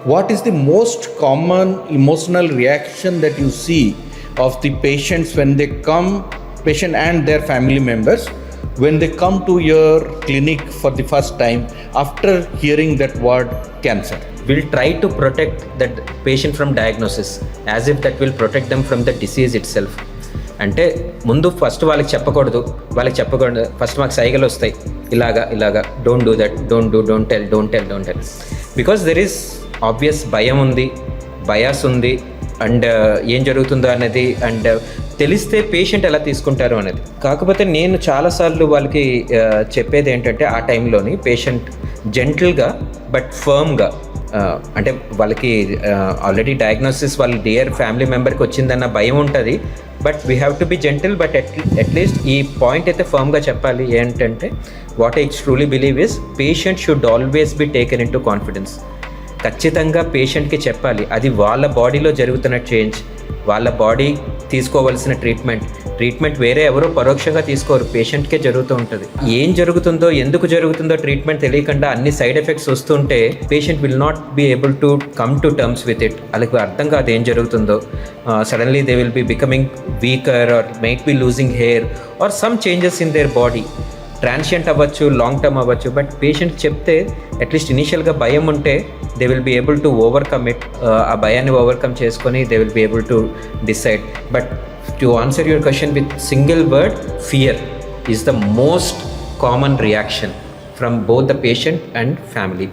what is the most common emotional reaction that you see of the patients when they come, patient and their family members, when they come to your clinic for the first time after hearing that word cancer? We'll try to protect that patient from diagnosis as if that will protect them from the disease itself. అంటే ముందు first వాళ్ళకి చెప్పకూడదు first మాకు సైగలు వస్తాయి ఇలాగా don't do that, don't tell because there is obvious భయం ఉంది, బయాస్ ఉంది, అండ్ ఏం జరుగుతుందో అనేది, అండ్ తెలిస్తే పేషెంట్ ఎలా తీసుకుంటారు అనేది. కాకపోతే నేను చాలాసార్లు వాళ్ళకి చెప్పేది ఏంటంటే ఆ టైంలోని పేషెంట్ జెంటిల్గా బట్ ఫర్మ్గా, అంటే వాళ్ళకి ఆల్రెడీ డయాగ్నోసిస్ వాళ్ళ డియర్ ఫ్యామిలీ మెంబర్కి వచ్చిందన్న భయం ఉంటుంది, but we have to be gentle, but at least ఈ పాయింట్ అయితే ఫర్మ్గా చెప్పాలి. ఏంటంటే what I truly believe is patient should always be taken in to confidence. ఖచ్చితంగా పేషెంట్కి చెప్పాలి అది వాళ్ళ బాడీలో జరుగుతున్న చేంజ్, వాళ్ళ బాడీ తీసుకోవాల్సిన ట్రీట్మెంట్ వేరే ఎవరో పరోక్షంగా తీసుకోరు, పేషెంట్కే జరుగుతూ ఉంటుంది. ఏం జరుగుతుందో ఎందుకు జరుగుతుందో ట్రీట్మెంట్ తెలియకుండా అన్ని సైడ్ ఎఫెక్ట్స్ వస్తుంటే patient will not be able to come to terms with it. వాళ్ళకి అర్థం కాదు ఏం జరుగుతుందో. Suddenly they will be becoming weaker or might be losing hair or some changes in their body. Transient అవ్వచ్చు, long term అవ్వచ్చు, but patient చెప్తే at least ఇనీషియల్గా భయం ఉంటే they will be able to overcome it. ఆ భయాన్ని ఓవర్కమ్ చేసుకొని they will be able to decide. But to answer your question with single word, fear is the most common reaction from both the patient and family.